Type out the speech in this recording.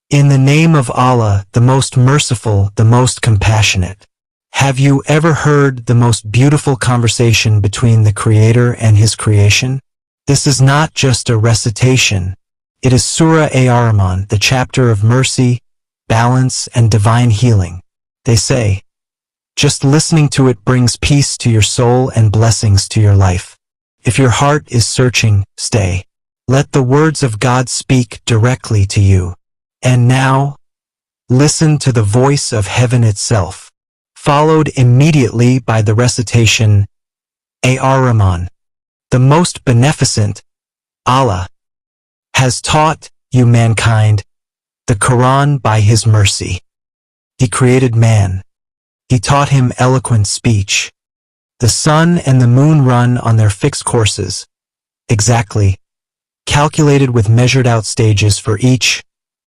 In the name of Allah, the most merciful, the most compassionate. Have you ever heard the most beautiful conversation between the Creator and His creation? This is not just a recitation. It is Surah Ar-Rahman, the chapter of mercy, balance, and divine healing. They say, just listening to it brings peace to your soul and blessings to your life. If your heart is searching, stay. Let the words of God speak directly to you. And now, listen to the voice of heaven itself, followed immediately by the recitation, Ar-Rahman, the most beneficent, Allah, has taught you mankind the Quran by His mercy. He created man. He taught him eloquent speech. The sun and the moon run on their fixed courses, exactly, calculated with measured out stages for each,